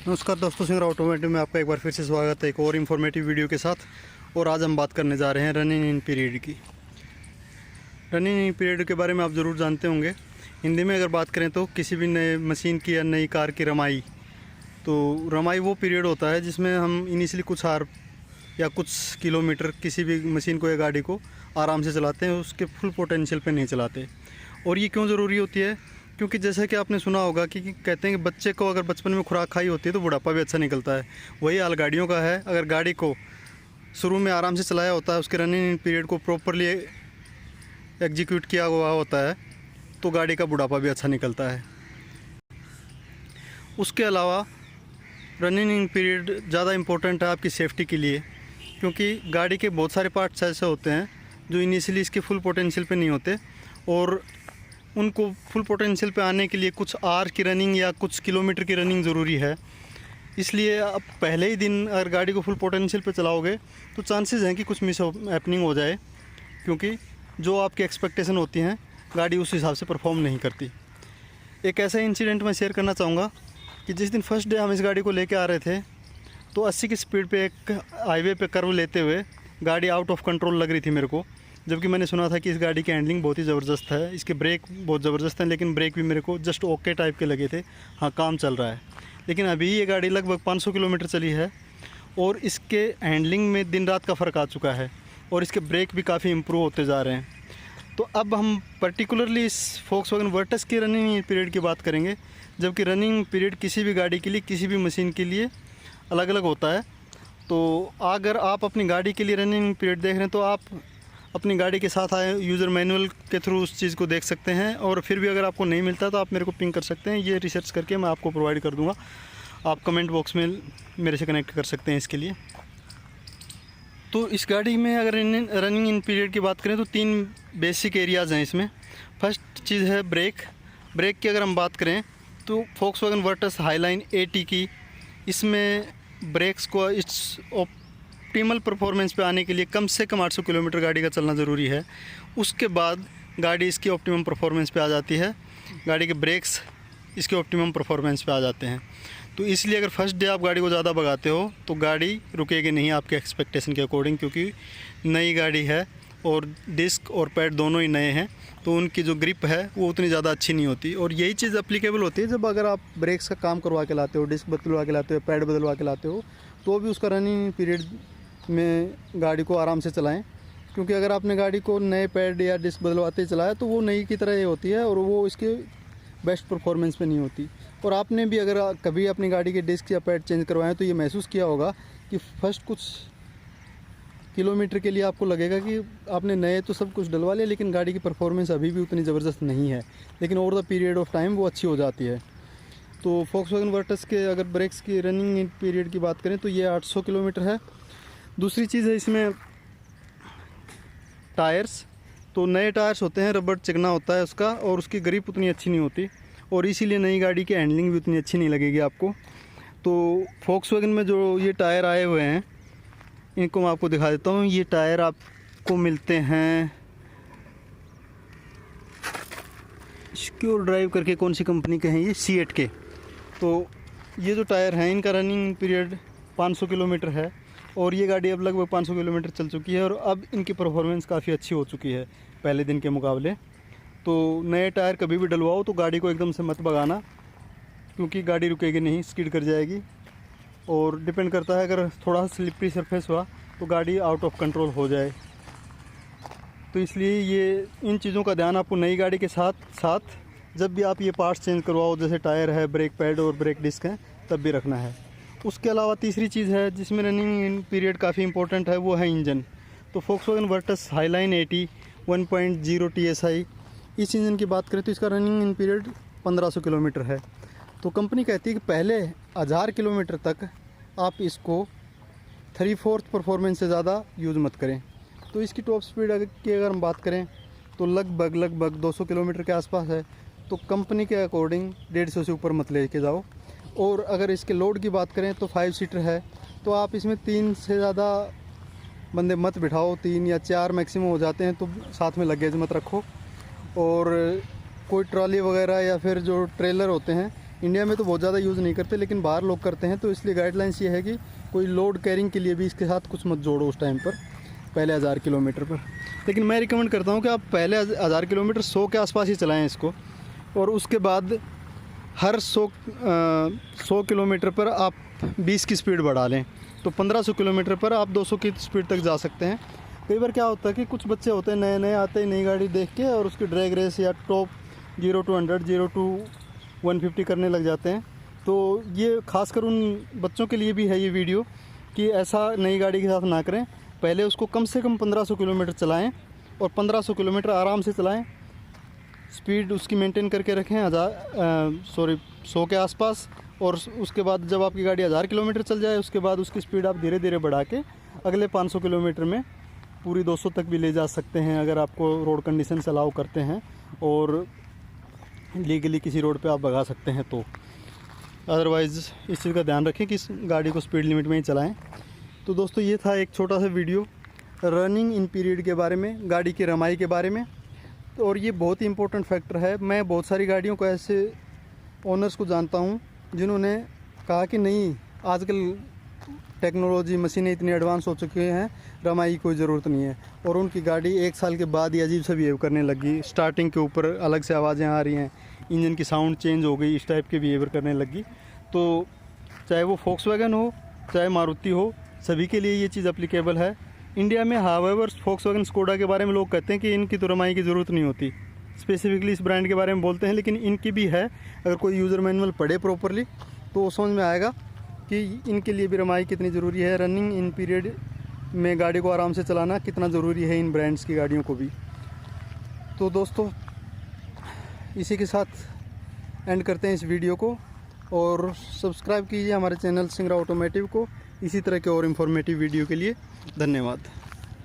नमस्कार दोस्तों, singer automotive में आपका एक बार फिर से स्वागत है एक और इन्फॉर्मेटिव वीडियो के साथ। और आज हम बात करने जा रहे हैं रनिंग इन पीरियड की। रनिंग इन पीरियड के बारे में आप ज़रूर जानते होंगे। हिंदी में अगर बात करें तो किसी भी नए मशीन की या नई कार की रमाई, तो रमाई वो पीरियड होता है जिसमें हम इनिशियली कुछ आवर या कुछ किलोमीटर किसी भी मशीन को या गाड़ी को आराम से चलाते हैं, उसके फुल पोटेंशियल पे नहीं चलाते। और ये क्यों ज़रूरी होती है? क्योंकि जैसा कि आपने सुना होगा कि कहते हैं कि बच्चे को अगर बचपन में खुराक खाई होती है तो बुढ़ापा भी अच्छा निकलता है। वही हाल गाड़ियों का है। अगर गाड़ी को शुरू में आराम से चलाया होता है, उसके रनिंग पीरियड को प्रॉपरली एग्जीक्यूट किया हुआ होता है, तो गाड़ी का बुढ़ापा भी अच्छा निकलता है। उसके अलावा रनिंग पीरियड ज़्यादा इम्पोर्टेंट है आपकी सेफ्टी के लिए, क्योंकि गाड़ी के बहुत सारे पार्ट्स ऐसे होते हैं जो इनिशियली इसके फुल पोटेंशियल पे नहीं होते, और उनको फुल पोटेंशियल पे आने के लिए कुछ आवर की रनिंग या कुछ किलोमीटर की रनिंग ज़रूरी है। इसलिए आप पहले ही दिन अगर गाड़ी को फुल पोटेंशियल पे चलाओगे तो चांसेस हैं कि कुछ मिस हैपनिंग हो जाए, क्योंकि जो आपकी एक्सपेक्टेशन होती हैं गाड़ी उस हिसाब से परफॉर्म नहीं करती। एक ऐसा इंसिडेंट मैं शेयर करना चाहूँगा कि जिस दिन फर्स्ट डे हम इस गाड़ी को लेके आ रहे थे, तो 80 की स्पीड पे एक हाईवे पे कर्व लेते हुए गाड़ी आउट ऑफ कंट्रोल लग रही थी मेरे को। जबकि मैंने सुना था कि इस गाड़ी की हैंडलिंग बहुत ही ज़बरदस्त है, इसके ब्रेक बहुत ज़बरदस्त हैं, लेकिन ब्रेक भी मेरे को जस्ट ओके टाइप के लगे थे। हाँ, काम चल रहा है। लेकिन अभी ये गाड़ी लगभग 500 किलोमीटर चली है और इसके हैंडलिंग में दिन रात का फ़र्क आ चुका है, और इसके ब्रेक भी काफ़ी इम्प्रूव होते जा रहे हैं। तो अब हम पर्टिकुलरली इस वोक्सवैगन वर्टस की रनिंग पीरियड की बात करेंगे, जबकि रनिंग पीरियड किसी भी गाड़ी के लिए, किसी भी मशीन के लिए अलग अलग होता है। तो अगर आप अपनी गाड़ी के लिए रनिंग पीरियड देख रहे हैं तो आप अपनी गाड़ी के साथ आए यूज़र मैनुअल के थ्रू उस चीज़ को देख सकते हैं, और फिर भी अगर आपको नहीं मिलता तो आप मेरे को पिंग कर सकते हैं। ये रिसर्च करके मैं आपको प्रोवाइड कर दूंगा। आप कमेंट बॉक्स में मेरे से कनेक्ट कर सकते हैं इसके लिए। तो इस गाड़ी में अगर रनिंग इन पीरियड की बात करें तो 3 बेसिक एरियाज़ हैं इसमें। फर्स्ट चीज़ है ब्रेक। ब्रेक की अगर हम बात करें तो वोक्सवैगन वर्टस हाईलाइन AT की, इसमें ब्रेक्स को इस ऑप्टिमल परफॉर्मेंस पे आने के लिए कम से कम 800 किलोमीटर गाड़ी का चलना ज़रूरी है। उसके बाद गाड़ी इसकी ऑप्टिमम परफॉर्मेंस पे आ जाती है, गाड़ी के ब्रेक्स इसके ऑप्टिमम परफॉर्मेंस पे आ जाते हैं। तो इसलिए अगर फर्स्ट डे आप गाड़ी को ज़्यादा भगाते हो तो गाड़ी रुकेगी नहीं आपके एक्सपेक्टेशन के अकॉर्डिंग, क्योंकि नई गाड़ी है और डिस्क और पैड दोनों ही नए हैं, तो उनकी जो ग्रिप है वो उतनी ज़्यादा अच्छी नहीं होती। और यही चीज़ अप्लीकेबल होती है जब अगर आप ब्रेक्स का काम करवा के लाते हो, डिस्क बदलवा के लाते हो, पैड बदलवा के लाते हो, तो भी उसका रनिंग पीरियड में गाड़ी को आराम से चलाएं। क्योंकि अगर आपने गाड़ी को नए पैड या डिस्क बदलवाते ही चलाया तो वो नई की तरह ही होती है और वो इसके बेस्ट परफॉर्मेंस पे नहीं होती। और आपने भी अगर कभी अपनी गाड़ी के डिस्क या पैड चेंज करवाएं तो ये महसूस किया होगा कि फर्स्ट कुछ किलोमीटर के लिए आपको लगेगा कि आपने नए तो सब कुछ डलवा लिया, लेकिन गाड़ी की परफॉर्मेंस अभी भी उतनी ज़बरदस्त नहीं है, लेकिन over the period of time वो अच्छी हो जाती है। तो वोक्सवैगन वर्टस के अगर ब्रेक्स की रनिंग पीरियड की बात करें तो ये 800 किलोमीटर है। दूसरी चीज़ है इसमें टायर्स। तो नए टायर्स होते हैं, रबड़ चिकना होता है उसका, और उसकी ग्रिप उतनी अच्छी नहीं होती, और इसीलिए नई गाड़ी की हैंडलिंग भी उतनी अच्छी नहीं लगेगी आपको। तो वोक्सवैगन में जो ये टायर आए हुए हैं इनको मैं आपको दिखा देता हूँ। ये टायर आपको मिलते हैं सिक्योर ड्राइव करके, कौन सी कंपनी के हैं ये, C8 के। तो ये जो टायर हैं इनका रनिंग पीरियड 500 किलोमीटर है, और ये गाड़ी अब लगभग 500 किलोमीटर चल चुकी है, और अब इनकी परफॉर्मेंस काफ़ी अच्छी हो चुकी है पहले दिन के मुकाबले। तो नए टायर कभी भी डलवाओ तो गाड़ी को एकदम से मत भगाना, क्योंकि गाड़ी रुकेगी नहीं, स्किड कर जाएगी। और डिपेंड करता है, अगर थोड़ा स्लिपरी सरफेस हुआ तो गाड़ी आउट ऑफ कंट्रोल हो जाए। तो इसलिए ये इन चीज़ों का ध्यान आपको नई गाड़ी के साथ साथ जब भी आप ये पार्ट्स चेंज करवाओ, जैसे टायर है, ब्रेक पैड और ब्रेक डिस्क हैं, तब भी रखना है। उसके अलावा तीसरी चीज़ है जिसमें रनिंग पीरियड काफ़ी इंपॉर्टेंट है, वो है इंजन। तो Volkswagen Virtus highline AT 1.0 TSI, इस इंजन की बात करें तो इसका रनिंग इन पीरियड 1500 किलोमीटर है। तो कंपनी कहती है कि पहले 1000 किलोमीटर तक आप इसको 3/4 परफॉर्मेंस से ज़्यादा यूज़ मत करें। तो इसकी टॉप स्पीड की अगर हम बात करें तो लगभग 200 किलोमीटर के आसपास है। तो कंपनी के अकॉर्डिंग 150 से ऊपर मत लेके जाओ। और अगर इसके लोड की बात करें तो 5 सीटर है, तो आप इसमें 3 से ज़्यादा बंदे मत बिठाओ। 3 या 4 मैक्सिमम हो जाते हैं, तो साथ में लगेज मत रखो। और कोई ट्रॉली वगैरह या फिर जो ट्रेलर होते हैं इंडिया में तो बहुत ज़्यादा यूज़ नहीं करते, लेकिन बाहर लोग करते हैं, तो इसलिए गाइडलाइंस ये है कि कोई लोड कैरिंग के लिए भी इसके साथ कुछ मत जोड़ो उस टाइम पर, पहले 1000 किलोमीटर पर। लेकिन मैं रिकमेंड करता हूँ कि आप पहले 1000 किलोमीटर 100 के आसपास ही चलाएँ इसको, और उसके बाद हर 100 किलोमीटर पर आप 20 की स्पीड बढ़ा लें, तो 1500 किलोमीटर पर आप 200 की स्पीड तक जा सकते हैं। कई बार क्या होता है कि कुछ बच्चे होते हैं नए नए आते ही नई गाड़ी देख के और उसकी ड्रैग रेस या टॉप 0 to 100, 0 to 150 करने लग जाते हैं। तो ये खासकर उन बच्चों के लिए भी है ये वीडियो कि ऐसा नई गाड़ी के साथ ना करें। पहले उसको कम से कम 1500 किलोमीटर चलाएं और 1500 किलोमीटर आराम से चलाएं, स्पीड उसकी मेंटेन करके रखें 100 के आसपास। और उसके बाद जब आपकी गाड़ी 1000 किलोमीटर चल जाए उसके बाद उसकी स्पीड आप धीरे धीरे बढ़ा के अगले 500 किलोमीटर में पूरी 200 तक भी ले जा सकते हैं, अगर आपको रोड कंडीशन से अलाउ करते हैं और लीगली किसी रोड पे आप भगा सकते हैं तो। अदरवाइज़ इस चीज़ का ध्यान रखें कि इस गाड़ी को स्पीड लिमिट में ही चलाएं। तो दोस्तों ये था एक छोटा सा वीडियो रनिंग इन पीरियड के बारे में, गाड़ी की रमाई के बारे में। और ये बहुत ही इंपॉर्टेंट फैक्टर है। मैं बहुत सारी गाड़ियों को ऐसे ओनर्स को जानता हूँ जिन्होंने कहा कि नहीं, आजकल टेक्नोलॉजी मशीनें इतनी एडवांस हो चुकी हैं, रमाई की कोई ज़रूरत नहीं है, और उनकी गाड़ी 1 साल के बाद ही अजीब सा बिहेव करने लगी। स्टार्टिंग के ऊपर अलग से आवाज़ें आ रही हैं, इंजन की साउंड चेंज हो गई, इस टाइप के बिहेवियर करने लगी। तो चाहे वो फोक्सवैगन हो चाहे मारुति हो, सभी के लिए ये चीज़ अप्लीकेबल है। इंडिया में हावेवर फोक्सवैगन स्कोडा के बारे में लोग कहते हैं कि इनकी तो रमाई की ज़रूरत नहीं होती, स्पेसिफिकली इस ब्रांड के बारे में बोलते हैं, लेकिन इनकी भी है। अगर कोई यूज़र मैनुअल पढ़े प्रॉपरली तो वो समझ में आएगा कि इनके लिए भी रमाई कितनी ज़रूरी है, रनिंग इन पीरियड में गाड़ी को आराम से चलाना कितना ज़रूरी है इन ब्रांड्स की गाड़ियों को भी। तो दोस्तों इसी के साथ एंड करते हैं इस वीडियो को, और सब्सक्राइब कीजिए हमारे चैनल सिंगरा ऑटोमेटिव को इसी तरह के और इन्फॉर्मेटिव वीडियो के लिए। धन्यवाद।